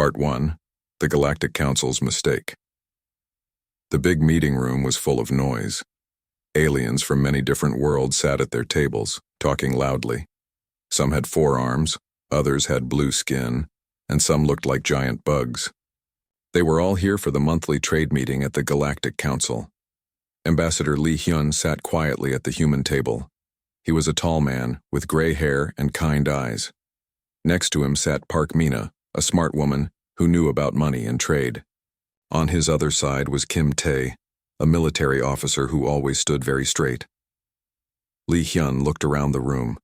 Part 1. The Galactic Council's Mistake. The big meeting room was full of noise. Aliens from many different worlds sat at their tables, talking loudly. Some had 4 arms, others had blue skin, and some looked like giant bugs. They were all here for the monthly trade meeting at the Galactic Council. Ambassador Li Hyun sat quietly at the human table. He was a tall man, with gray hair and kind eyes. Next to him sat Park Mina, a smart woman who knew about money and trade. On his other side was Kim Tae, a military officer who always stood very straight. Li Hyun looked around the room.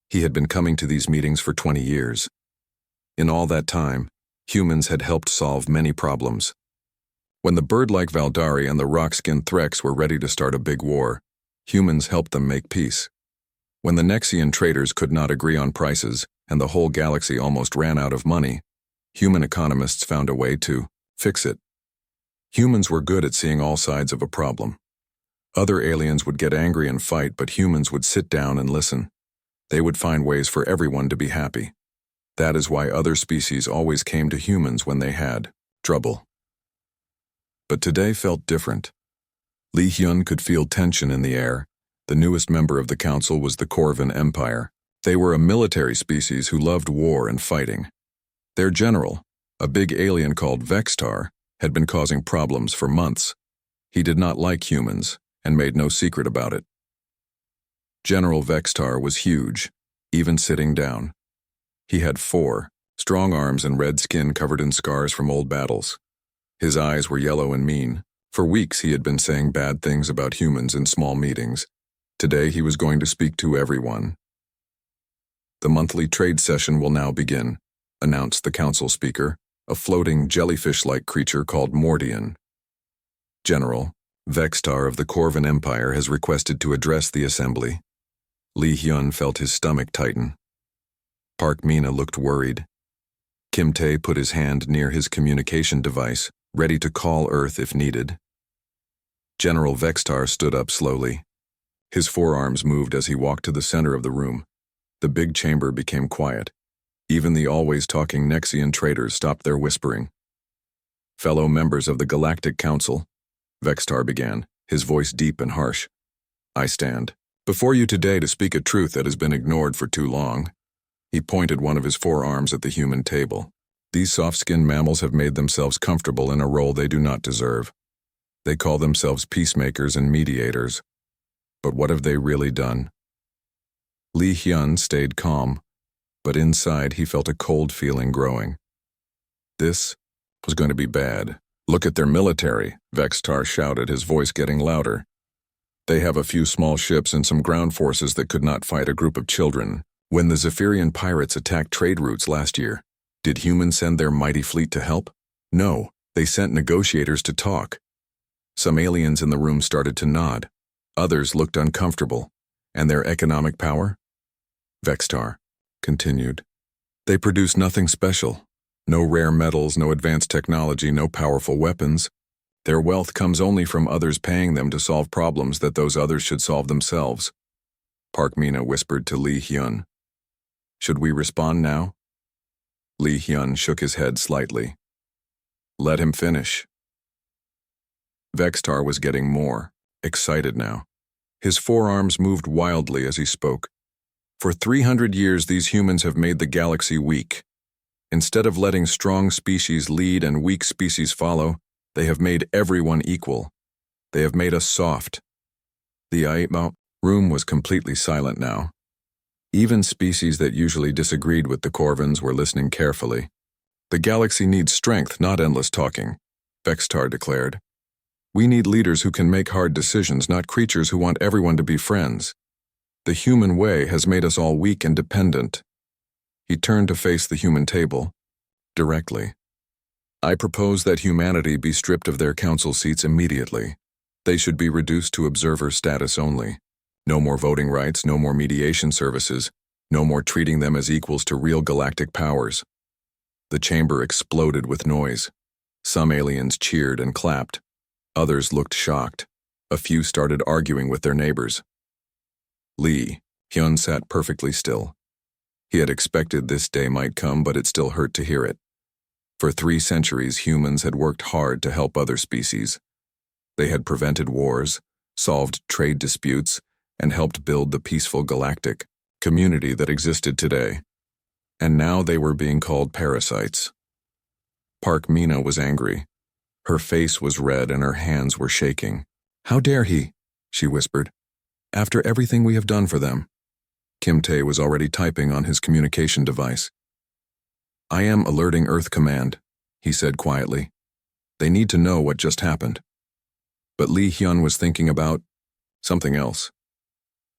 He had been coming to these meetings for 20 years. In all that time, humans had helped solve many problems. When the bird-like Valdari and the rock-skinned Threx were ready to start a big war, humans helped them make peace. When the Nexian traders could not agree on prices and the whole galaxy almost ran out of money, human economists found a way to fix it. Humans were good at seeing all sides of a problem. Other aliens would get angry and fight, but humans would sit down and listen. They would find ways for everyone to be happy. That is why other species always came to humans when they had trouble. But today felt different. Li Hyun could feel tension in the air. The newest member of the council was the Corvan Empire. They were a military species who loved war and fighting. Their general, a big alien called Vextar, had been causing problems for months. He did not like humans and made no secret about it. General Vextar was huge, even sitting down. He had 4 strong arms and red skin covered in scars from old battles. His eyes were yellow and mean. For weeks he had been saying bad things about humans in small meetings. Today he was going to speak to everyone. The monthly trade session will now begin, announced the council speaker, a floating jellyfish-like creature called Mordian. General, Vextar of the Corvan Empire has requested to address the assembly. Li Hyun felt his stomach tighten. Park Mina looked worried. Kim Tae put his hand near his communication device, ready to call Earth if needed. General Vextar stood up slowly. His forearms moved as he walked to the center of the room. The big chamber became quiet. Even the always-talking Nexian traders stopped their whispering. Fellow members of the Galactic Council, Vextar began, his voice deep and harsh. I stand before you today to speak a truth that has been ignored for too long. He pointed one of his 4 arms at the human table. These soft-skinned mammals have made themselves comfortable in a role they do not deserve. They call themselves peacemakers and mediators. But what have they really done? Li Hyun stayed calm, but inside he felt a cold feeling growing. This was going to be bad. Look at their military, Vextar shouted, his voice getting louder. They have a few small ships and some ground forces that could not fight a group of children. When the Zephyrian pirates attacked trade routes last year, did humans send their mighty fleet to help? No, they sent negotiators to talk. Some aliens in the room started to nod. Others looked uncomfortable. And their economic power? Vextar continued. They produce nothing special. No rare metals, no advanced technology, no powerful weapons. Their wealth comes only from others paying them to solve problems that those others should solve themselves. Park Mina whispered to Li Hyun. Should we respond now? Li Hyun shook his head slightly. Let him finish. Vextar was getting more excited now. His forearms moved wildly as he spoke. For 300 years, these humans have made the galaxy weak. Instead of letting strong species lead and weak species follow, they have made everyone equal. They have made us soft. The Aitma room was completely silent now. Even species that usually disagreed with the Corvans were listening carefully. The galaxy needs strength, not endless talking, Vextar declared. We need leaders who can make hard decisions, not creatures who want everyone to be friends. The human way has made us all weak and dependent. He turned to face the human table, directly. I propose that humanity be stripped of their council seats immediately. They should be reduced to observer status only. No more voting rights, no more mediation services, no more treating them as equals to real galactic powers. The chamber exploded with noise. Some aliens cheered and clapped. Others looked shocked. A few started arguing with their neighbors. Li Hyun sat perfectly still. He had expected this day might come, but it still hurt to hear it. For 3 centuries, humans had worked hard to help other species. They had prevented wars, solved trade disputes, and helped build the peaceful galactic community that existed today. And now they were being called parasites. Park Mina was angry. Her face was red and her hands were shaking. "How dare he?" she whispered. "After everything we have done for them." Kim Tae was already typing on his communication device. "I am alerting Earth Command," he said quietly. "They need to know what just happened." But Lee Hyun was thinking about something else.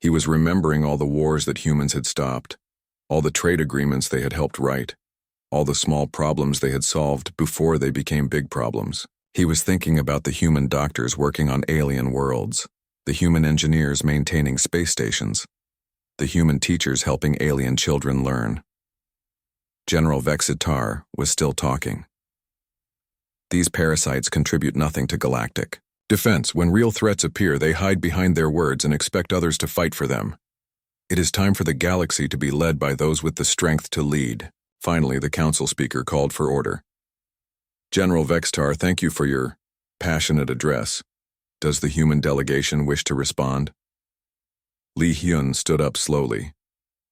He was remembering all the wars that humans had stopped, all the trade agreements they had helped write, all the small problems they had solved before they became big problems. He was thinking about the human doctors working on alien worlds, the human engineers maintaining space stations, the human teachers helping alien children learn. General Vexitar was still talking. "These parasites contribute nothing to galactic defense. When real threats appear, they hide behind their words and expect others to fight for them. It is time for the galaxy to be led by those with the strength to lead." Finally, the council speaker called for order. "General Vexitar, thank you for your passionate address. Does the human delegation wish to respond?" Lee Hyun stood up slowly.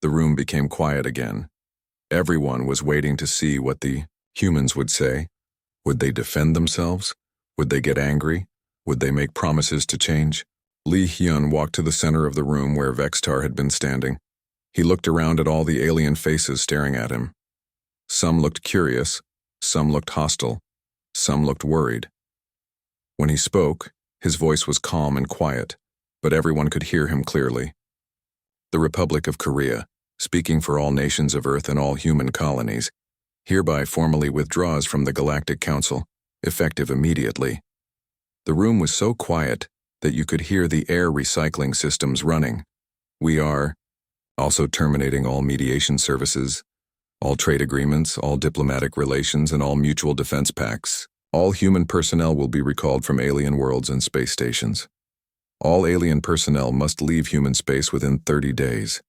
The room became quiet again. Everyone was waiting to see what the humans would say. Would they defend themselves? Would they get angry? Would they make promises to change? Lee Hyun walked to the center of the room where Vexitar had been standing. He looked around at all the alien faces staring at him. Some looked curious, some looked hostile, some looked worried. When he spoke, his voice was calm and quiet, but everyone could hear him clearly. "The Republic of Korea, speaking for all nations of Earth and all human colonies, hereby formally withdraws from the Galactic Council, effective immediately." The room was so quiet that you could hear the air recycling systems running. "We are also terminating all mediation services, all trade agreements, all diplomatic relations, and all mutual defense pacts. All human personnel will be recalled from alien worlds and space stations. All alien personnel must leave human space within 30 days.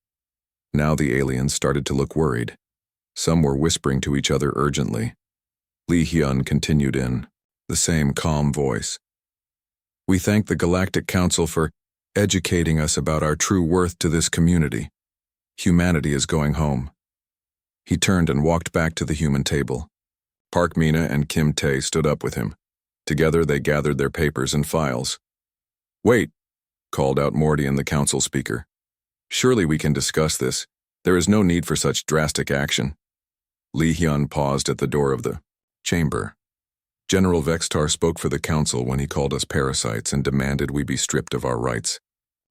Now the aliens started to look worried. Some were whispering to each other urgently. Lee Hyun continued in the same calm voice. "We thank the Galactic Council for educating us about our true worth to this community. Humanity is going home." He turned and walked back to the human table. Park Mina and Kim Tae stood up with him. Together they gathered their papers and files. "Wait," called out Mordian, the council speaker. "Surely we can discuss this. There is no need for such drastic action." Lee Hyun paused at the door of the chamber. "General Vexitar spoke for the council when he called us parasites and demanded we be stripped of our rights.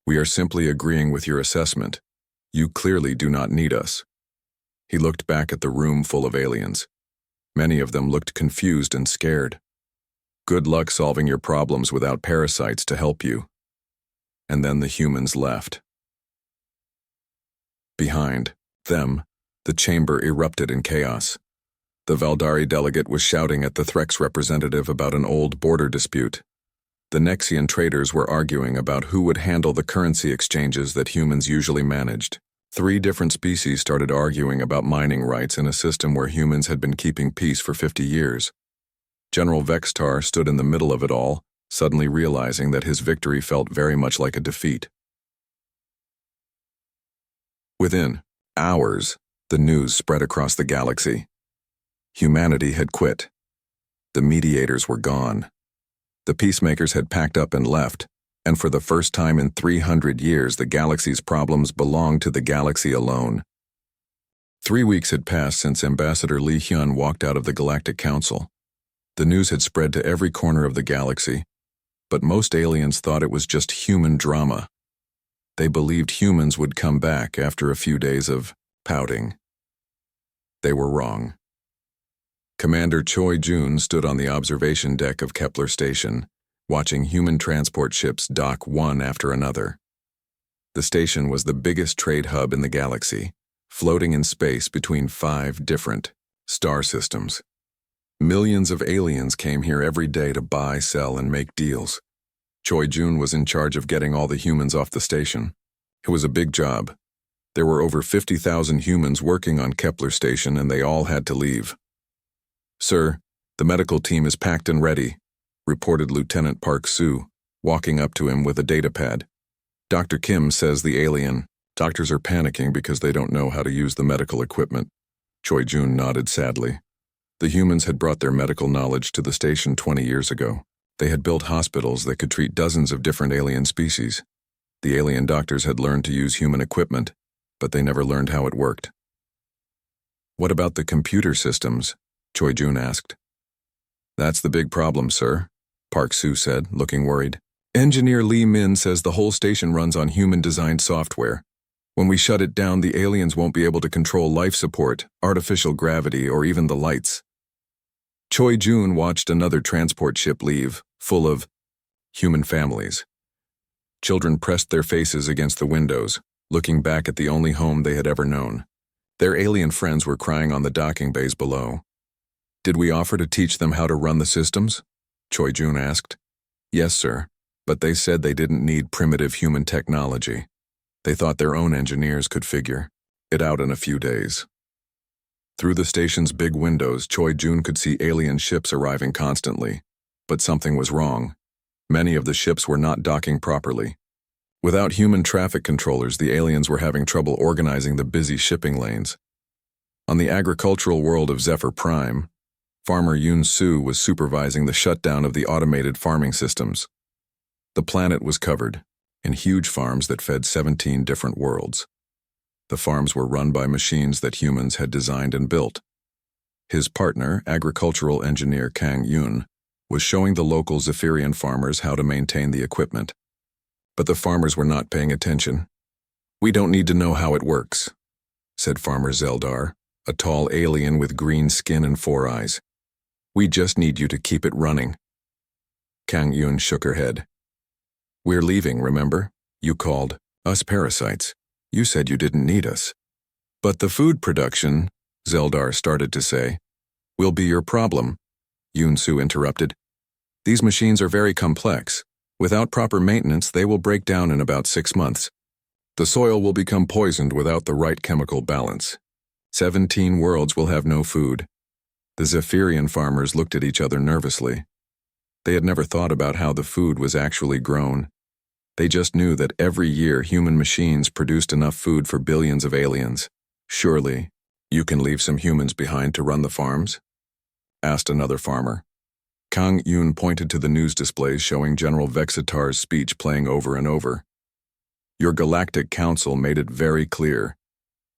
We are simply agreeing with your assessment. You clearly do not need us." He looked back at the room full of aliens. Many of them looked confused and scared. "Good luck solving your problems without parasites to help you." And then the humans left. Behind them, the chamber erupted in chaos. The Valdari delegate was shouting at the Threx representative about an old border dispute. The Nexian traders were arguing about who would handle the currency exchanges that humans usually managed. 3 different species started arguing about mining rights in a system where humans had been keeping peace for 50 years. General Vexitar stood in the middle of it all, suddenly realizing that his victory felt very much like a defeat. Within hours, the news spread across the galaxy. Humanity had quit. The mediators were gone. The peacemakers had packed up and left. And for the first time in 300 years, the galaxy's problems belonged to the galaxy alone. 3 weeks had passed since Ambassador Lee Hyun walked out of the Galactic Council. The news had spread to every corner of the galaxy, but most aliens thought it was just human drama. They believed humans would come back after a few days of pouting. They were wrong. Commander Choi Jun stood on the observation deck of Kepler Station, watching human transport ships dock one after another. The station was the biggest trade hub in the galaxy, floating in space between 5 different star systems. Millions of aliens came here every day to buy, sell, and make deals. Choi Jun was in charge of getting all the humans off the station. It was a big job. There were over 50,000 humans working on Kepler Station, and they all had to leave. "Sir, the medical team is packed and ready," reported Lieutenant Park Soo, walking up to him with a datapad. "Dr. Kim says the alien. Doctors are panicking because they don't know how to use the medical equipment." Choi Jun nodded sadly. The humans had brought their medical knowledge to the station 20 years ago. They had built hospitals that could treat dozens of different alien species. The alien doctors had learned to use human equipment, but they never learned how it worked. "What about the computer systems?" Choi Jun asked. "That's the big problem, sir," Park Soo said, looking worried. "Engineer Lee Min says the whole station runs on human-designed software. When we shut it down, the aliens won't be able to control life support, artificial gravity, or even the lights." Choi Jun watched another transport ship leave, full of human families. Children pressed their faces against the windows, looking back at the only home they had ever known. Their alien friends were crying on the docking bays below. "Did we offer to teach them how to run the systems?" Choi Jun asked. "Yes, sir, but they said they didn't need primitive human technology. They thought their own engineers could figure it out in a few days." Through the station's big windows, Choi Jun could see alien ships arriving constantly. But something was wrong. Many of the ships were not docking properly. Without human traffic controllers, the aliens were having trouble organizing the busy shipping lanes. On the agricultural world of Zephyr Prime, Farmer Yoon Soo was supervising the shutdown of the automated farming systems. The planet was covered in huge farms that fed 17 different worlds. The farms were run by machines that humans had designed and built. His partner, agricultural engineer Kang Yoon, was showing the local Zephyrian farmers how to maintain the equipment. But the farmers were not paying attention. "We don't need to know how it works," said Farmer Zeldar, a tall alien with green skin and 4 eyes. "We just need you to keep it running." Kang Yoon shook her head. "We're leaving, remember? You called us parasites. You said you didn't need us." "But the food production," Zeldar started to say. "Will be your problem," Yoon Soo interrupted. "These machines are very complex. Without proper maintenance, they will break down in about 6 months. The soil will become poisoned without the right chemical balance. 17 worlds will have no food." The Zephyrian farmers looked at each other nervously. They had never thought about how the food was actually grown. They just knew that every year human machines produced enough food for billions of aliens. "Surely, you can leave some humans behind to run the farms?" asked another farmer. Kang Yoon pointed to the news displays showing General Vexitar's speech playing over and over. "Your Galactic Council made it very clear.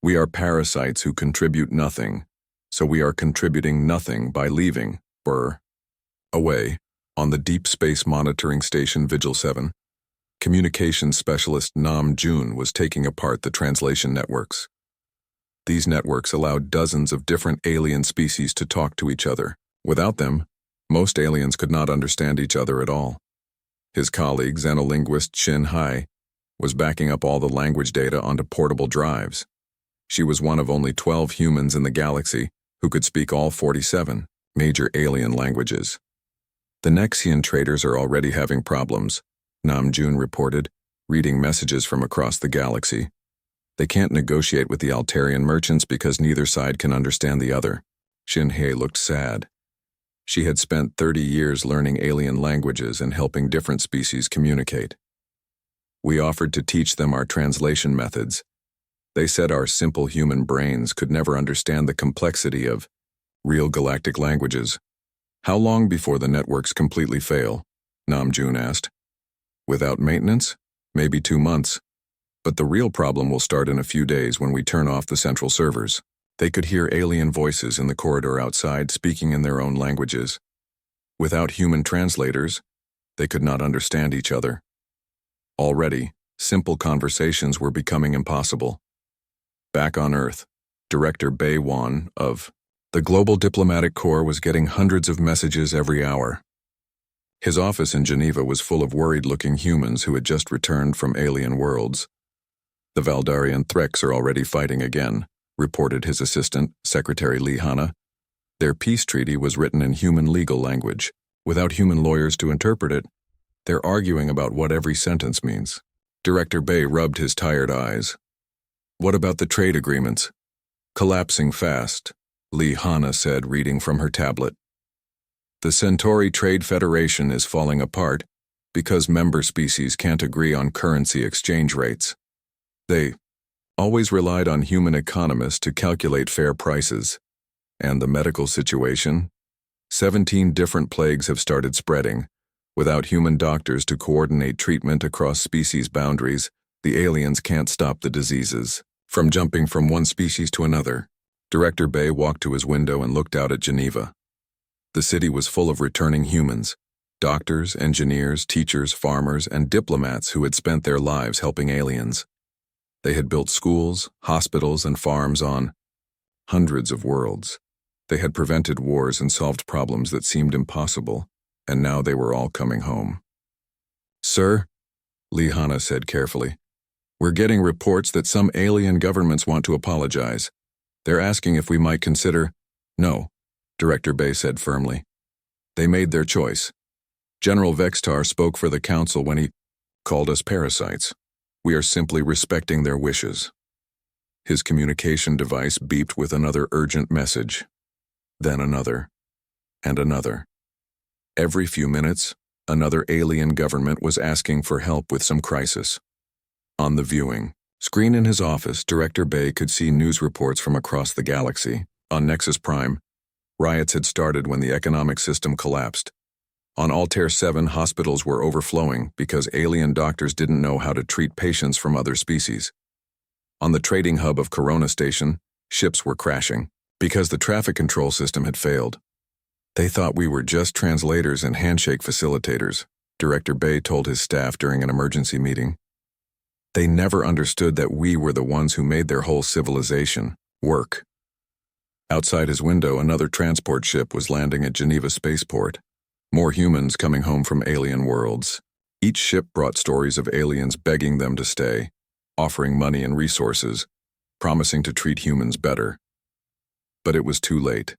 We are parasites who contribute nothing, so we are contributing nothing by leaving, away, on the Deep Space Monitoring Station Vigil 7. Communications specialist Nam Jun was taking apart the translation networks. These networks allowed dozens of different alien species to talk to each other. Without them, most aliens could not understand each other at all. His colleague, xenolinguist Shin Hai, was backing up all the language data onto portable drives. She was one of only 12 humans in the galaxy who could speak all 47 major alien languages. "The Nexian traders are already having problems," Nam Jun reported, reading messages from across the galaxy. "They can't negotiate with the Altarian merchants because neither side can understand the other." Shin Hei looked sad. She had spent 30 years learning alien languages and helping different species communicate. "We offered to teach them our translation methods. They said our simple human brains could never understand the complexity of real galactic languages." "How long before the networks completely fail?" Nam Jun asked. "Without maintenance? Maybe 2 months. But the real problem will start in a few days when we turn off the central servers." They could hear alien voices in the corridor outside speaking in their own languages. Without human translators, they could not understand each other. Already, simple conversations were becoming impossible. Back on Earth, Director Bae Wan of the Global Diplomatic Corps was getting hundreds of messages every hour. His office in Geneva was full of worried-looking humans who had just returned from alien worlds. "The Valdarian Threks are already fighting again," reported his assistant, Secretary Lee Hanna. "Their peace treaty was written in human legal language. Without human lawyers to interpret it, they're arguing about what every sentence means." Director Bay rubbed his tired eyes. "What about the trade agreements? Collapsing fast. Hanna said, reading from her tablet. The Centauri Trade Federation is falling apart because member species can't agree on currency exchange rates. They always relied on human economists to calculate fair prices. And the medical situation? 17 different plagues have started spreading. Without human doctors to coordinate treatment across species boundaries, the aliens can't stop the diseases from jumping from one species to another. Director Bay walked to his window and looked out at Geneva. The city was full of returning humans, doctors, engineers, teachers, farmers, and diplomats who had spent their lives helping aliens. They had built schools, hospitals, and farms on hundreds of worlds. They had prevented wars and solved problems that seemed impossible, and now they were all coming home. "Sir," Hanna said carefully, "we're getting reports that some alien governments want to apologize. They're asking if we might consider—" "No," Director Bay said firmly. "They made their choice. General Vextar spoke for the council when he called us parasites. We are simply respecting their wishes." His communication device beeped with another urgent message. Then another, and another. Every few minutes, another alien government was asking for help with some crisis. On the viewing screen in his office, Director Bay could see news reports from across the galaxy. On Nexus Prime, riots had started when the economic system collapsed. On Altair 7, hospitals were overflowing because alien doctors didn't know how to treat patients from other species. On the trading hub of Corona Station, ships were crashing because the traffic control system had failed. "They thought we were just translators and handshake facilitators," Director Bay told his staff during an emergency meeting. "They never understood that we were the ones who made their whole civilization work." Outside his window, another transport ship was landing at Geneva Spaceport. More humans coming home from alien worlds. Each ship brought stories of aliens begging them to stay, offering money and resources, promising to treat humans better. But it was too late.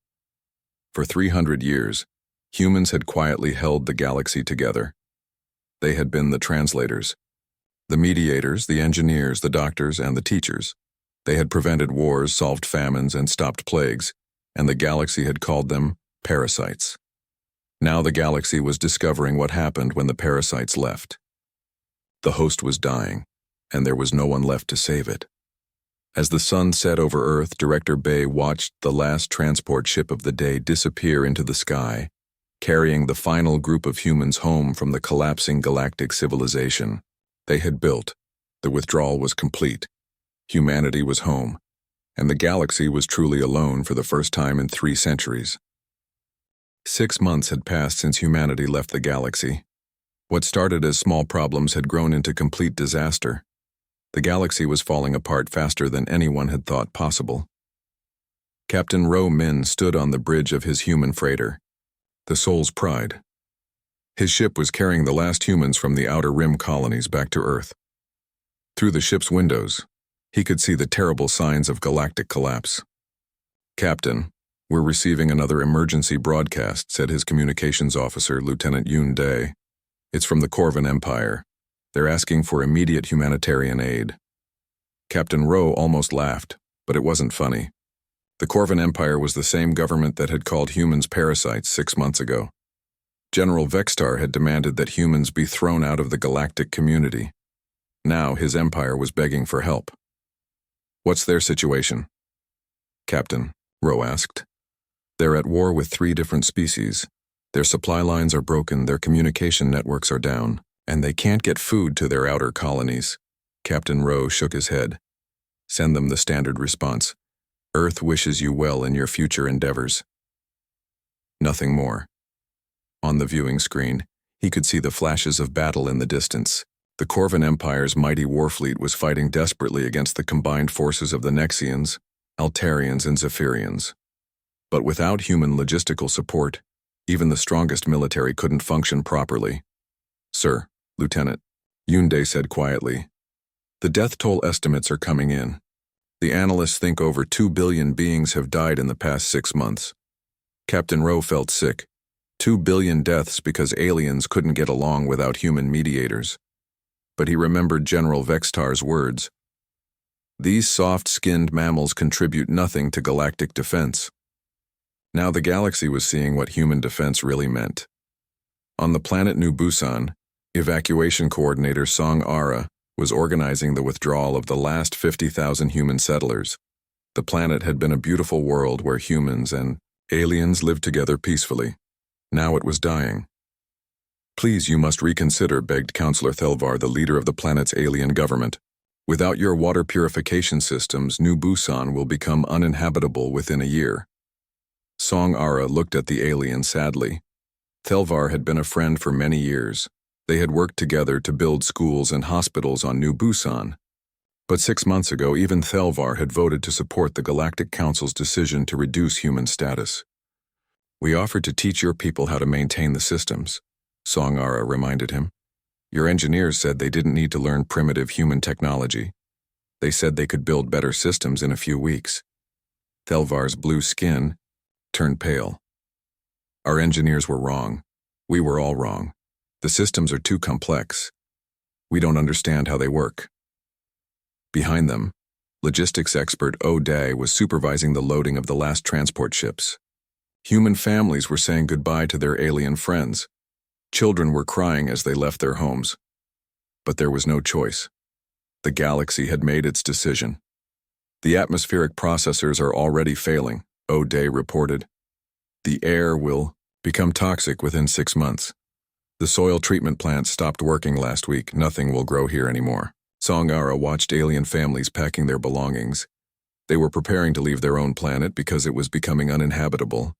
For 300 years, humans had quietly held the galaxy together. They had been the translators, the mediators, the engineers, the doctors, and the teachers. They had prevented wars, solved famines, and stopped plagues, and the galaxy had called them parasites. Now the galaxy was discovering what happened when the parasites left. The host was dying, and there was no one left to save it. As the sun set over Earth, Director Bay watched the last transport ship of the day disappear into the sky, carrying the final group of humans home from the collapsing galactic civilization they had built. The withdrawal was complete. Humanity was home, and the galaxy was truly alone for the first time in 3 centuries. 6 months had passed since humanity left the galaxy. What started as small problems had grown into complete disaster. The galaxy was falling apart faster than anyone had thought possible. Captain Ro Min stood on the bridge of his human freighter, the Soul's Pride. His ship was carrying the last humans from the Outer Rim colonies back to Earth. Through the ship's windows, he could see the terrible signs of galactic collapse. "Captain, we're receiving another emergency broadcast," said his communications officer, Lieutenant Yoon Dae. "It's from the Corvan Empire. They're asking for immediate humanitarian aid." Captain Ro almost laughed, but it wasn't funny. The Corvan Empire was the same government that had called humans parasites 6 months ago. General Vextar had demanded that humans be thrown out of the galactic community. Now his empire was begging for help. "What's their situation?" "Captain," Ro asked. "They're at war with 3 different species. Their supply lines are broken, their communication networks are down, and they can't get food to their outer colonies." Captain Ro shook his head. "Send them the standard response. Earth wishes you well in your future endeavors." Nothing more. On the viewing screen, he could see the flashes of battle in the distance. The Corvan Empire's mighty warfleet was fighting desperately against the combined forces of the Nexians, Altarians, and Zephyrians. But without human logistical support, even the strongest military couldn't function properly. "Sir, Lieutenant," Yoon Dae said quietly, "the death toll estimates are coming in. The analysts think over 2 billion beings have died in the past 6 months. Captain Ro felt sick. 2 billion deaths because aliens couldn't get along without human mediators. But he remembered General Vextar's words. These soft-skinned mammals contribute nothing to galactic defense. Now the galaxy was seeing what human defense really meant. On the planet New Busan, evacuation coordinator Song Ara was organizing the withdrawal of the last 50,000 human settlers. The planet had been a beautiful world where humans and aliens lived together peacefully. Now it was dying. "Please, you must reconsider," begged Councillor Thelvar, the leader of the planet's alien government. "Without your water purification systems, New Busan will become uninhabitable within a year." Song Ara looked at the alien sadly. Thelvar had been a friend for many years. They had worked together to build schools and hospitals on New Busan. But 6 months ago, even Thelvar had voted to support the Galactic Council's decision to reduce human status. "We offered to teach your people how to maintain the systems," Song Ara reminded him. "Your engineers said they didn't need to learn primitive human technology. They said they could build better systems in a few weeks." Thelvar's blue skin turned pale. "Our engineers were wrong. We were all wrong. The systems are too complex. We don't understand how they work." Behind them, logistics expert O'Day was supervising the loading of the last transport ships. Human families were saying goodbye to their alien friends. Children were crying as they left their homes. But there was no choice. The galaxy had made its decision. "The atmospheric processors are already failing," O'Day reported. "The air will become toxic within 6 months. The soil treatment plant stopped working last week. Nothing will grow here anymore." Song Ara watched alien families packing their belongings. They were preparing to leave their own planet because it was becoming uninhabitable.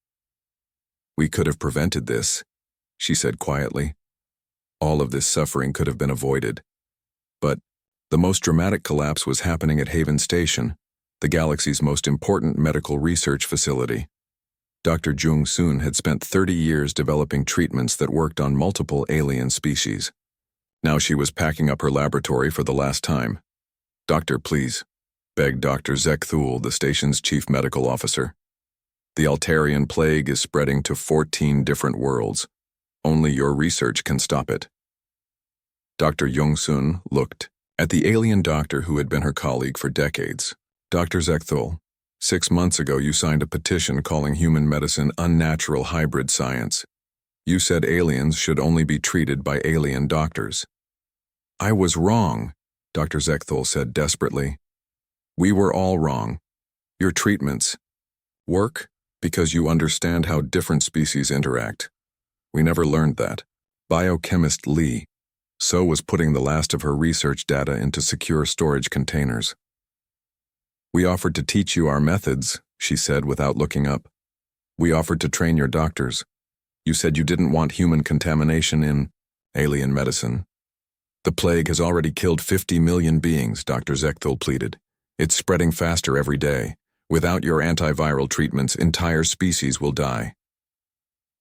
"We could have prevented this," she said quietly. "All of this suffering could have been avoided." But the most dramatic collapse was happening at Haven Station, the galaxy's most important medical research facility. Dr. Jung Soon had spent 30 years developing treatments that worked on multiple alien species. Now she was packing up her laboratory for the last time. "Doctor, please," begged Dr. Zekthul, the station's chief medical officer. "The Altarian plague is spreading to 14 different worlds. Only your research can stop it." Dr. Jung-sun looked at the alien doctor who had been her colleague for decades. "Dr. Zekthul, 6 months ago you signed a petition calling human medicine unnatural hybrid science. You said aliens should only be treated by alien doctors." "I was wrong," Dr. Zekthul said desperately. "We were all wrong. Your treatments work because you understand how different species interact. We never learned that." Biochemist Lee So was putting the last of her research data into secure storage containers. "We offered to teach you our methods," she said without looking up. "We offered to train your doctors. You said you didn't want human contamination in alien medicine." "The plague has already killed 50 million beings," Dr. Zekthul pleaded. "It's spreading faster every day. Without your antiviral treatments, entire species will die."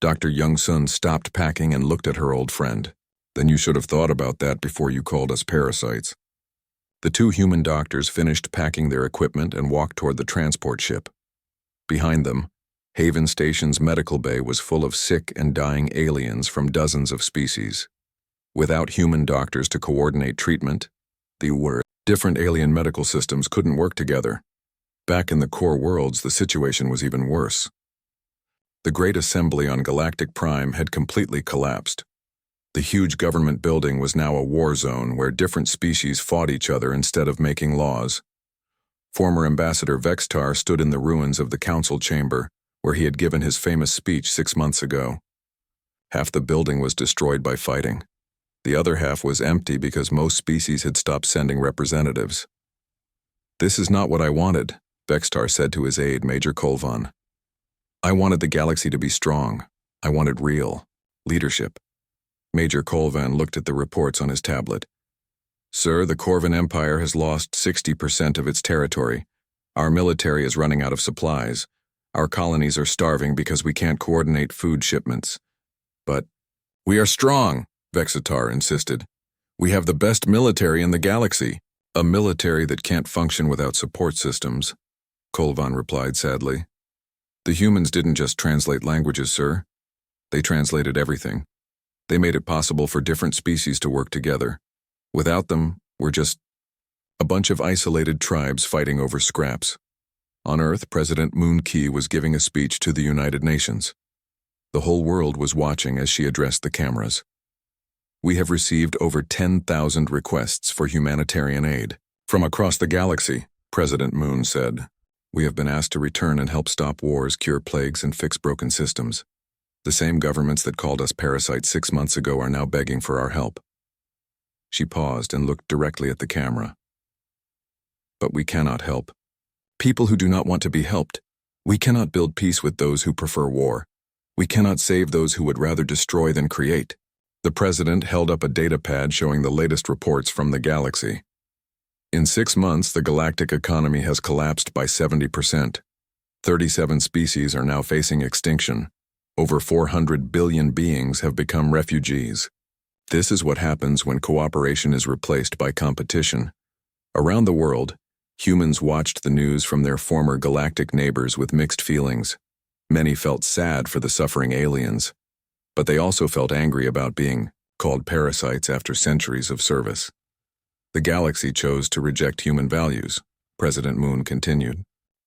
Dr. Young-sun stopped packing and looked at her old friend. "Then you should have thought about that before you called us parasites." The 2 human doctors finished packing their equipment and walked toward the transport ship. Behind them, Haven Station's medical bay was full of sick and dying aliens from dozens of species. Without human doctors to coordinate treatment, the different alien medical systems couldn't work together. Back in the core worlds, the situation was even worse. The Great Assembly on Galactic Prime had completely collapsed. The huge government building was now a war zone where different species fought each other instead of making laws. Former Ambassador Vextar stood in the ruins of the council chamber, where he had given his famous speech 6 months ago. Half the building was destroyed by fighting. The other half was empty because most species had stopped sending representatives. "This is not what I wanted," Vextar said to his aide, Major Kolvan. "I wanted the galaxy to be strong. I wanted real leadership." Major Kolvan looked at the reports on his tablet. "Sir, the Corvan Empire has lost 60% of its territory. Our military is running out of supplies. Our colonies are starving because we can't coordinate food shipments." "But we are strong," Vexitar insisted. "We have the best military in the galaxy." "A military that can't function without support systems," Kolvan replied sadly. "The humans didn't just translate languages, sir. They translated everything. They made it possible for different species to work together. Without them, we're just a bunch of isolated tribes fighting over scraps." On Earth, President Moon Key was giving a speech to the United Nations. The whole world was watching as she addressed the cameras. We have received over 10,000 requests for humanitarian aid from across the galaxy, President Moon said. We have been asked to return and help stop wars, cure plagues, and fix broken systems. The same governments that called us parasites 6 months ago are now begging for our help. She paused and looked directly at the camera. But we cannot help people who do not want to be helped. We cannot build peace with those who prefer war. We cannot save those who would rather destroy than create. The president held up a data pad showing the latest reports from the galaxy. In 6 months, the galactic economy has collapsed by 70%. 37 species are now facing extinction. Over 400 billion beings have become refugees. This is what happens when cooperation is replaced by competition. Around the world, humans watched the news from their former galactic neighbors with mixed feelings. Many felt sad for the suffering aliens, but they also felt angry about being called parasites after centuries of service. The galaxy chose to reject human values, President Moon continued.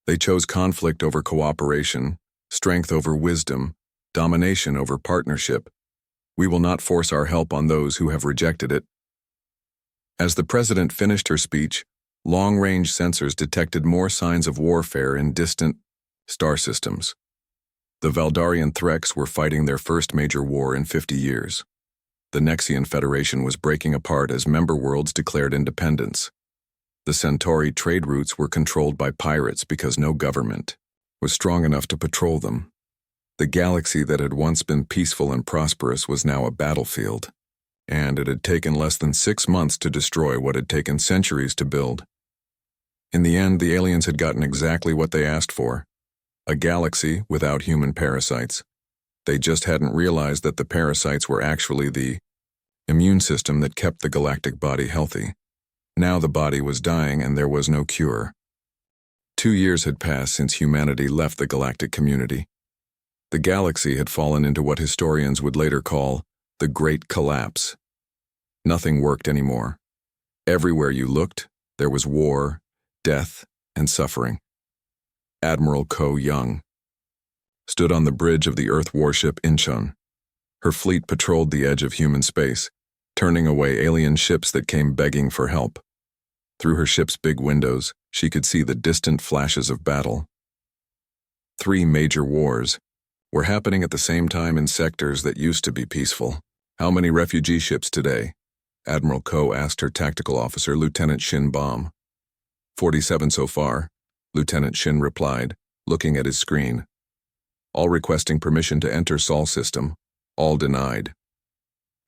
They chose conflict over cooperation, strength over wisdom, domination over partnership. We will not force our help on those who have rejected it. As the president finished her speech, long-range sensors detected more signs of warfare in distant star systems. The Valdarian Threks were fighting their first major war in 50 years. The Nexian Federation was breaking apart as member worlds declared independence. The Centauri trade routes were controlled by pirates because no government was strong enough to patrol them. The galaxy that had once been peaceful and prosperous was now a battlefield, and it had taken less than 6 months to destroy what had taken centuries to build. In the end, the aliens had gotten exactly what they asked for: a galaxy without human parasites. They just hadn't realized that the parasites were actually the immune system that kept the galactic body healthy. Now the body was dying and there was no cure. 2 years had passed since humanity left the galactic community. The galaxy had fallen into what historians would later call the Great Collapse. Nothing worked anymore. Everywhere you looked, there was war, death, and suffering. Admiral Ko Young stood on the bridge of the Earth warship Incheon. Her fleet patrolled the edge of human space, turning away alien ships that came begging for help. Through her ship's big windows, she could see the distant flashes of battle. 3 major wars were happening at the same time in sectors that used to be peaceful. How many refugee ships today? Admiral Ko asked her tactical officer, Lieutenant Shin Bom. 47 so far, Lieutenant Shin replied, looking at his screen. All requesting permission to enter Sol system, all denied.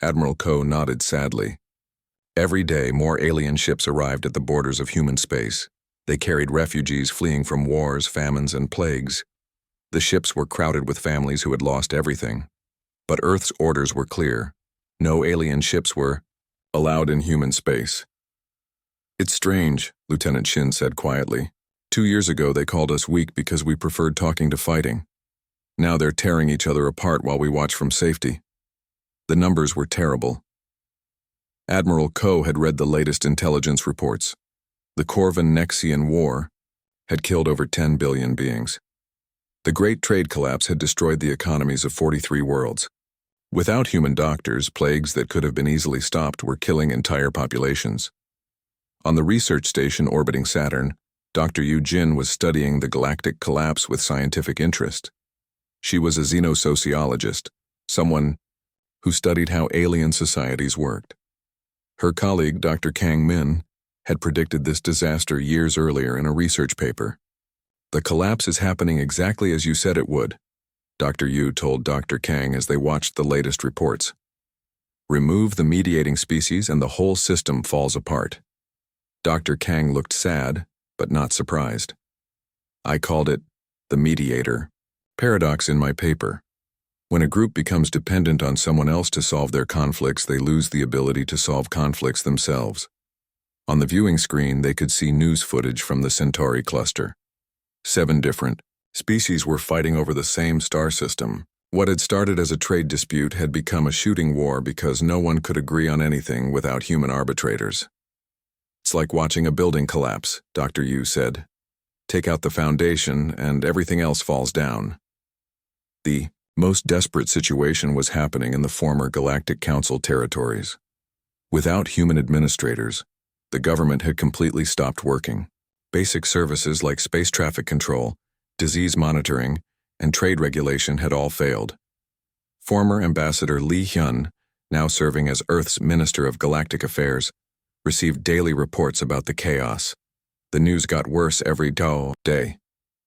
Admiral Ko nodded sadly. Every day, more alien ships arrived at the borders of human space. They carried refugees fleeing from wars, famines, and plagues. The ships were crowded with families who had lost everything. But Earth's orders were clear. No alien ships were allowed in human space. It's strange, Lieutenant Shin said quietly. 2 years ago they called us weak because we preferred talking to fighting. Now they're tearing each other apart while we watch from safety. The numbers were terrible. Admiral Ko had read the latest intelligence reports. The Corvan-Nexian War had killed over 10 billion beings. The Great Trade Collapse had destroyed the economies of 43 worlds. Without human doctors, plagues that could have been easily stopped were killing entire populations. On the research station orbiting Saturn, Dr. Yu Jin was studying the galactic collapse with scientific interest. She was a xenosociologist, someone who studied how alien societies worked. Her colleague, Dr. Kang Min, had predicted this disaster years earlier in a research paper. The collapse is happening exactly as you said it would, Dr. Yu told Dr. Kang as they watched the latest reports. Remove the mediating species and the whole system falls apart. Dr. Kang looked sad, but not surprised. I called it the mediator paradox in my paper. When a group becomes dependent on someone else to solve their conflicts, they lose the ability to solve conflicts themselves. On the viewing screen, they could see news footage from the Centauri cluster. 7 different species were fighting over the same star system. What had started as a trade dispute had become a shooting war because no one could agree on anything without human arbitrators. It's like watching a building collapse, Dr. Yu said. Take out the foundation, and everything else falls down. The most desperate situation was happening in the former Galactic Council territories. Without human administrators, the government had completely stopped working. Basic services like space traffic control, disease monitoring, and trade regulation had all failed. Former Ambassador Lee Hyun, now serving as Earth's Minister of Galactic Affairs, received daily reports about the chaos. The news got worse every day.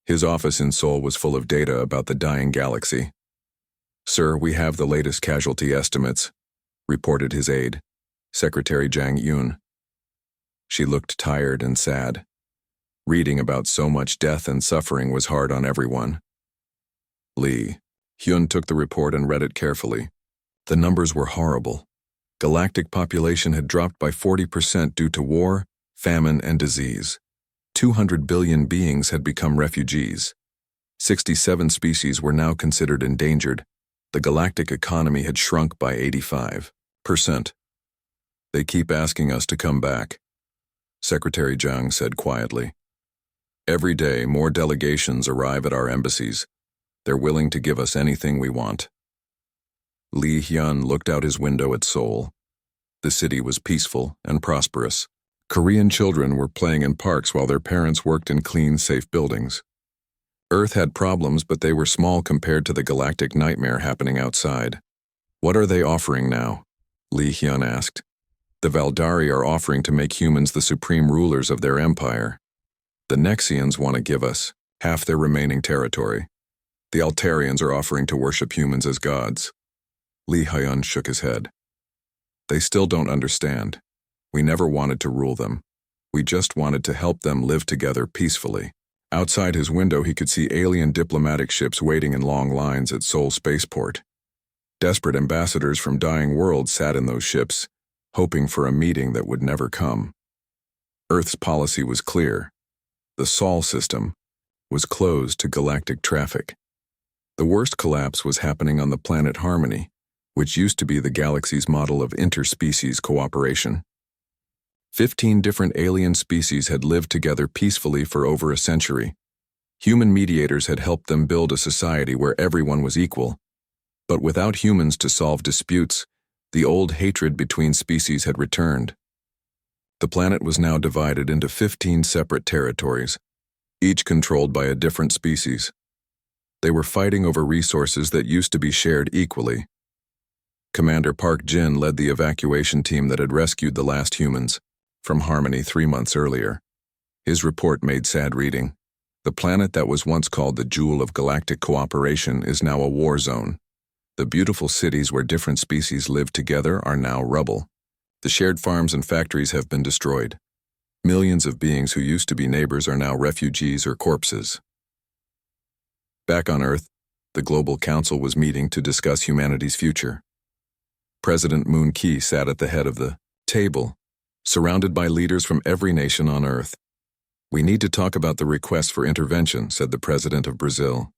His office in Seoul was full of data about the dying galaxy. "Sir, we have the latest casualty estimates," reported his aide, Secretary Jang Yoon. She looked tired and sad. Reading about so much death and suffering was hard on everyone. Lee Hyun took the report and read it carefully. The numbers were horrible. Galactic population had dropped by 40% due to war, famine, and disease. 200 billion beings had become refugees. 67 species were now considered endangered. The galactic economy had shrunk by 85%. "They keep asking us to come back," Secretary Jang said quietly. "Every day, more delegations arrive at our embassies. They're willing to give us anything we want." Lee Hyun looked out his window at Seoul. The city was peaceful and prosperous. Korean children were playing in parks while their parents worked in clean, safe buildings. Earth had problems, but they were small compared to the galactic nightmare happening outside. "What are they offering now?" Lee Hyun asked. "The Valdari are offering to make humans the supreme rulers of their empire. The Nexians want to give us half their remaining territory. The Altarians are offering to worship humans as gods." Lee Hyun shook his head. "They still don't understand. We never wanted to rule them. We just wanted to help them live together peacefully." Outside his window, he could see alien diplomatic ships waiting in long lines at Seoul Spaceport. Desperate ambassadors from dying worlds sat in those ships, hoping for a meeting that would never come. Earth's policy was clear. The Sol system was closed to galactic traffic. The worst collapse was happening on the planet Harmony, which used to be the galaxy's model of interspecies cooperation. 15 different alien species had lived together peacefully for over a century. Human mediators had helped them build a society where everyone was equal. But without humans to solve disputes, the old hatred between species had returned. The planet was now divided into 15 separate territories, each controlled by a different species. They were fighting over resources that used to be shared equally. Commander Park Jin led the evacuation team that had rescued the last humans from Harmony 3 months earlier. His report made sad reading. The planet that was once called the Jewel of Galactic Cooperation is now a war zone. The beautiful cities where different species lived together are now rubble. The shared farms and factories have been destroyed. Millions of beings who used to be neighbors are now refugees or corpses. Back on Earth, the Global Council was meeting to discuss humanity's future. President Moon Key sat at the head of the table, surrounded by leaders from every nation on Earth. "We need to talk about the request for intervention," said the President of Brazil.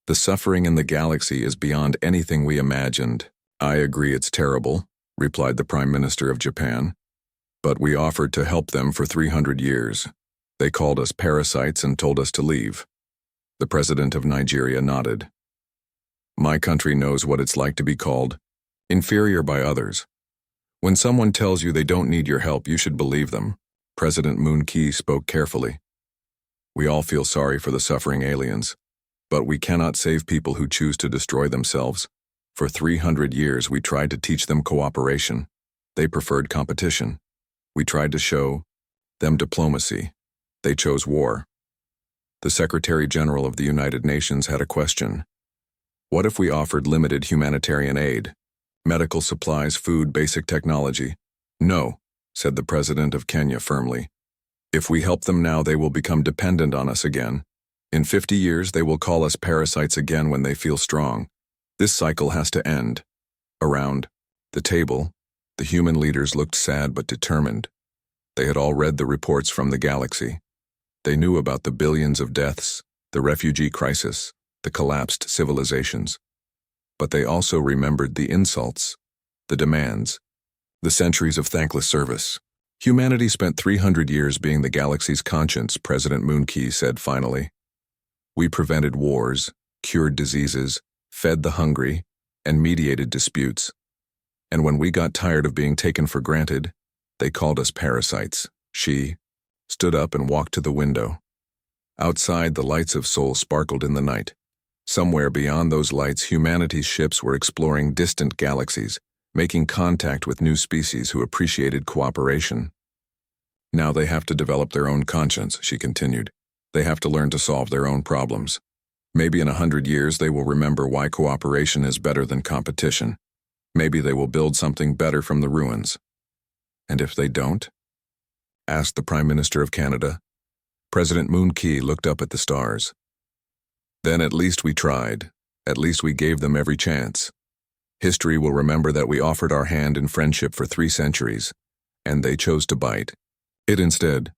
"The suffering in the galaxy is beyond anything we imagined." "I agree it's terrible," replied the Prime Minister of Japan. "But we offered to help them for 300 years. They called us parasites and told us to leave." The President of Nigeria nodded. "My country knows what it's like to be called inferior by others. When someone tells you they don't need your help, you should believe them." President Moon Key spoke carefully. "We all feel sorry for the suffering aliens, but we cannot save people who choose to destroy themselves. For 300 years, we tried to teach them cooperation. They preferred competition. We tried to show them diplomacy. They chose war." The Secretary General of the United Nations had a question. "What if we offered limited humanitarian aid? Medical supplies, food, basic technology?" "No," said the President of Kenya firmly. "If we help them now, they will become dependent on us again. In 50 years, they will call us parasites again when they feel strong. This cycle has to end." Around the table, the human leaders looked sad but determined. They had all read the reports from the galaxy. They knew about the billions of deaths, the refugee crisis, the collapsed civilizations. But they also remembered the insults, the demands, the centuries of thankless service. Humanity spent 300 years being the galaxy's conscience, President Moonkey said finally. We prevented wars, cured diseases, fed the hungry, and mediated disputes. And when we got tired of being taken for granted, they called us parasites. She stood up and walked to the window. Outside, the lights of Sol sparkled in the night. Somewhere beyond those lights, humanity's ships were exploring distant galaxies, making contact with new species who appreciated cooperation. Now they have to develop their own conscience, she continued. They have to learn to solve their own problems. Maybe in 100 years they will remember why cooperation is better than competition. Maybe they will build something better from the ruins. And if they don't? Asked the Prime Minister of Canada. President Moonkey looked up at the stars. Then at least we tried. At least we gave them every chance. History will remember that we offered our hand in friendship for 3 centuries, and they chose to bite it instead.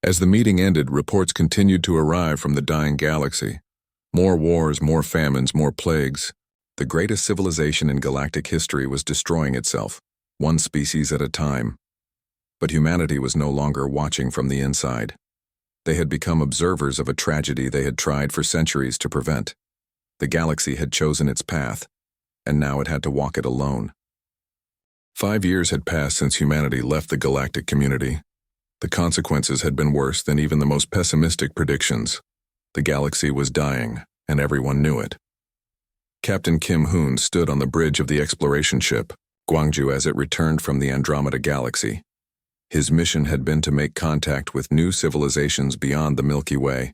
As the meeting ended, reports continued to arrive from the dying galaxy. More wars, more famines, more plagues. The greatest civilization in galactic history was destroying itself, one species at a time. But humanity was no longer watching from the inside. They had become observers of a tragedy they had tried for centuries to prevent. The galaxy had chosen its path, and now it had to walk it alone. 5 years had passed since humanity left the galactic community. The consequences had been worse than even the most pessimistic predictions. The galaxy was dying, and everyone knew it. Captain Kim Hoon stood on the bridge of the exploration ship, Gwangju, as it returned from the Andromeda Galaxy. His mission had been to make contact with new civilizations beyond the Milky Way.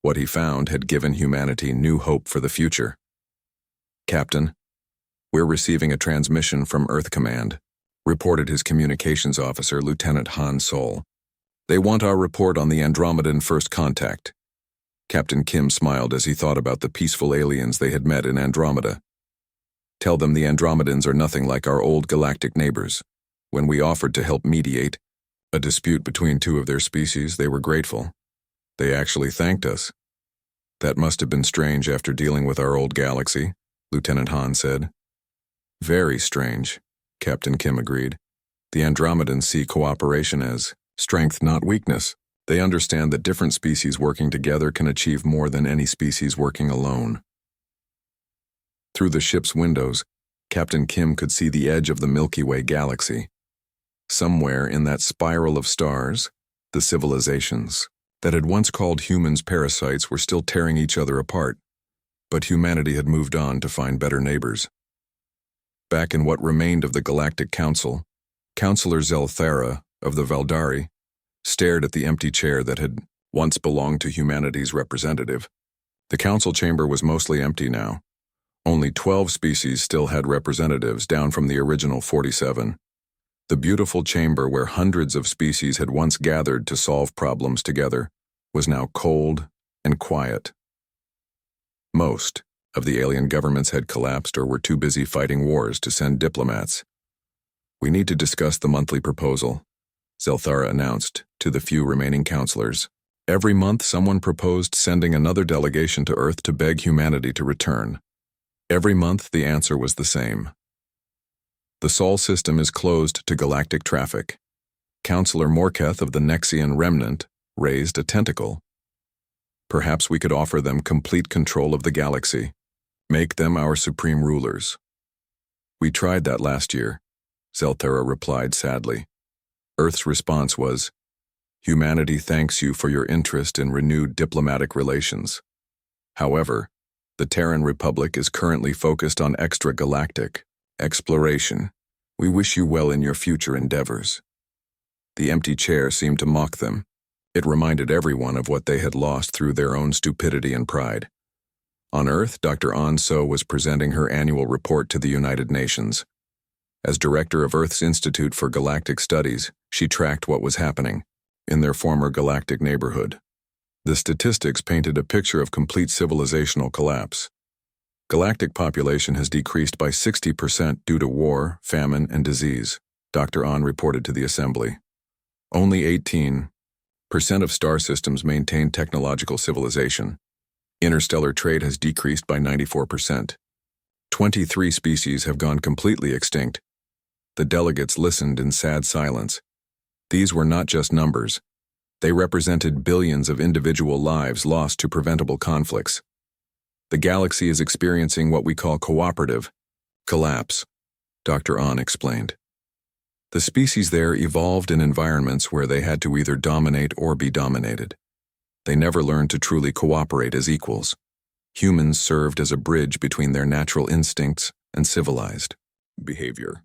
What he found had given humanity new hope for the future. Captain, we're receiving a transmission from Earth Command, reported his communications officer, Lieutenant Han Sol. They want our report on the Andromedan first contact. Captain Kim smiled as he thought about the peaceful aliens they had met in Andromeda. Tell them the Andromedans are nothing like our old galactic neighbors. When we offered to help mediate a dispute between 2 of their species, they were grateful. They actually thanked us. That must have been strange after dealing with our old galaxy, Lieutenant Han said. Very strange, Captain Kim agreed. The Andromedans see cooperation as strength, not weakness. They understand that different species working together can achieve more than any species working alone. Through the ship's windows, Captain Kim could see the edge of the Milky Way galaxy. Somewhere in that spiral of stars, the civilizations that had once called humans parasites were still tearing each other apart, but humanity had moved on to find better neighbors. Back in what remained of the Galactic Council, Councillor Zelthara of the Valdari stared at the empty chair that had once belonged to humanity's representative. The council chamber was mostly empty now. Only 12 species still had representatives, down from the original 47. The beautiful chamber where hundreds of species had once gathered to solve problems together was now cold and quiet. Most of the alien governments had collapsed or were too busy fighting wars to send diplomats. We need to discuss the monthly proposal, Zelthara announced to the few remaining counselors. Every month someone proposed sending another delegation to Earth to beg humanity to return. Every month the answer was the same. The Sol system is closed to galactic traffic. Councillor Morketh of the Nexian Remnant raised a tentacle. Perhaps we could offer them complete control of the galaxy, make them our supreme rulers. We tried that last year, Zelthara replied sadly. Earth's response was, humanity thanks you for your interest in renewed diplomatic relations. However, the Terran Republic is currently focused on extragalactic exploration. We wish you well in your future endeavors. The empty chair seemed to mock them. It reminded everyone of what they had lost through their own stupidity and pride. On Earth, Dr. An So was presenting her annual report to the United Nations. As director of Earth's Institute for Galactic Studies, she tracked what was happening in their former galactic neighborhood. The statistics painted a picture of complete civilizational collapse. Galactic population has decreased by 60% due to war, famine, and disease, Dr. An reported to the Assembly. Only 18% of star systems maintain technological civilization. Interstellar trade has decreased by 94%. 23 species have gone completely extinct. The delegates listened in sad silence. These were not just numbers. They represented billions of individual lives lost to preventable conflicts. The galaxy is experiencing what we call cooperative collapse, Dr. Ahn explained. The species there evolved in environments where they had to either dominate or be dominated. They never learned to truly cooperate as equals. Humans served as a bridge between their natural instincts and civilized behavior.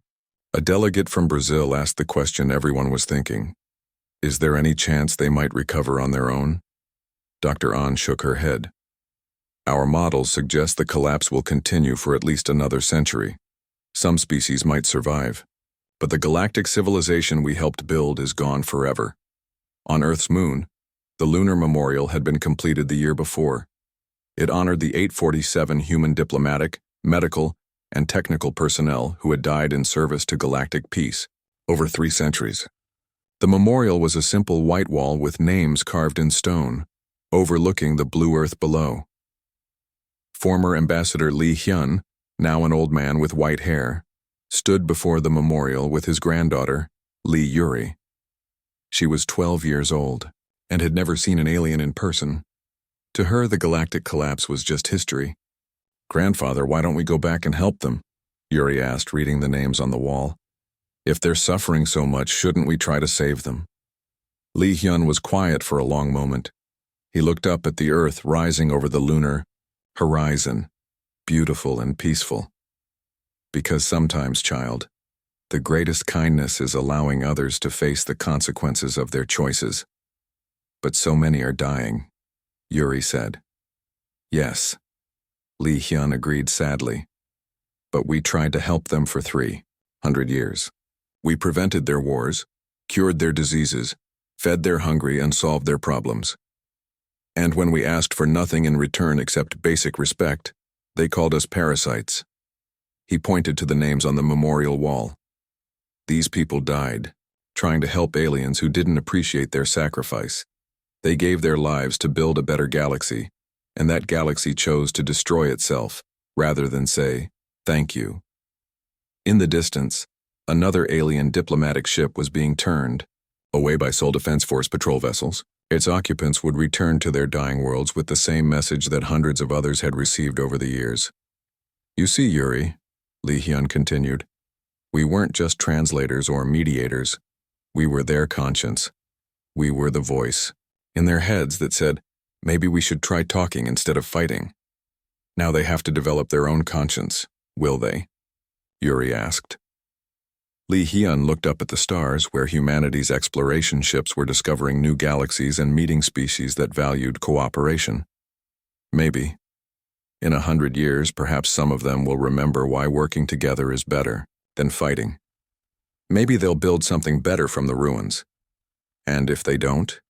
A delegate from Brazil asked the question everyone was thinking. Is there any chance they might recover on their own? Dr. Ahn shook her head. Our models suggest the collapse will continue for at least another century. Some species might survive, but the galactic civilization we helped build is gone forever. On Earth's moon, the lunar memorial had been completed the year before. It honored the 847 human diplomatic, medical, and technical personnel who had died in service to galactic peace over 3 centuries. The memorial was a simple white wall with names carved in stone, overlooking the blue Earth below. Former Ambassador Lee Hyun, now an old man with white hair, stood before the memorial with his granddaughter, Lee Yuri. She was 12 years old and had never seen an alien in person. To her, the galactic collapse was just history. "Grandfather, why don't we go back and help them?" Yuri asked, reading the names on the wall. "If they're suffering so much, shouldn't we try to save them?" Lee Hyun was quiet for a long moment. He looked up at the Earth rising over the lunar horizon, beautiful and peaceful. "Because sometimes, child, the greatest kindness is allowing others to face the consequences of their choices. But so many are dying," Yuri said. "Yes," Lee Hyun agreed sadly. "But we tried to help them for 300 years. We prevented their wars, cured their diseases, fed their hungry, and solved their problems. And when we asked for nothing in return except basic respect, they called us parasites." He pointed to the names on the memorial wall. "These people died, trying to help aliens who didn't appreciate their sacrifice. They gave their lives to build a better galaxy, and that galaxy chose to destroy itself, rather than say, 'Thank you.'" In the distance, another alien diplomatic ship was being turned, away by Seoul Defense Force patrol vessels. Its occupants would return to their dying worlds with the same message that hundreds of others had received over the years. "You see, Yuri," Lee Hyun continued, "we weren't just translators or mediators. We were their conscience. We were the voice in their heads that said, 'Maybe we should try talking instead of fighting.' Now they have to develop their own conscience, will they?" Yuri asked. Lee Hyun looked up at the stars where humanity's exploration ships were discovering new galaxies and meeting species that valued cooperation. "Maybe. In 100 years, perhaps some of them will remember why working together is better than fighting. Maybe they'll build something better from the ruins. And if they don't,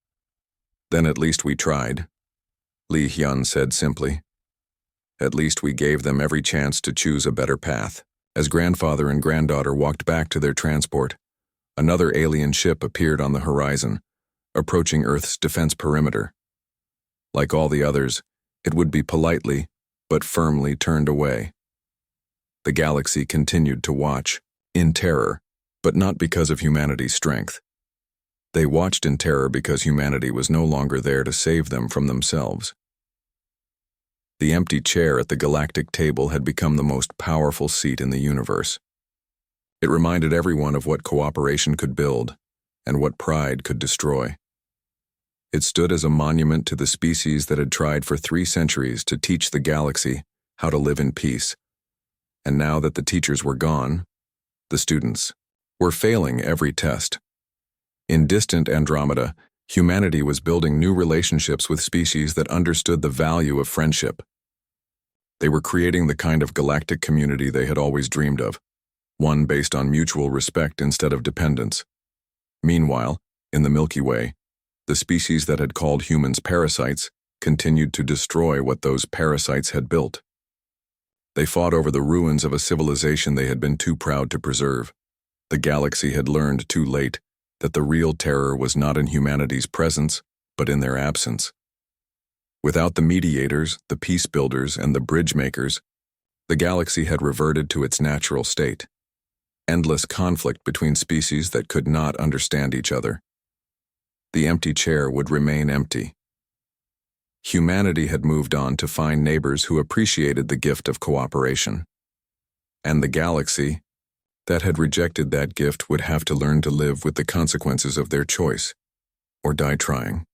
then at least we tried," Lee Hyun said simply. "At least we gave them every chance to choose a better path." As grandfather and granddaughter walked back to their transport, another alien ship appeared on the horizon, approaching Earth's defense perimeter. Like all the others, it would be politely, but firmly turned away. The galaxy continued to watch, in terror, but not because of humanity's strength. They watched in terror because humanity was no longer there to save them from themselves. The empty chair at the galactic table had become the most powerful seat in the universe. It reminded everyone of what cooperation could build and what pride could destroy. It stood as a monument to the species that had tried for 3 centuries to teach the galaxy how to live in peace. And now that the teachers were gone, the students were failing every test. In distant Andromeda, humanity was building new relationships with species that understood the value of friendship. They were creating the kind of galactic community they had always dreamed of, one based on mutual respect instead of dependence. Meanwhile, in the Milky Way, the species that had called humans parasites continued to destroy what those parasites had built. They fought over the ruins of a civilization they had been too proud to preserve. The galaxy had learned too late that the real terror was not in humanity's presence, but in their absence. Without the mediators, the peace builders, and the bridge makers, the galaxy had reverted to its natural state. endless conflict between species that could not understand each other. The empty chair would remain empty. Humanity had moved on to find neighbors who appreciated the gift of cooperation. And the galaxy that had rejected that gift would have to learn to live with the consequences of their choice, or die trying.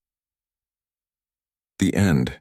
The end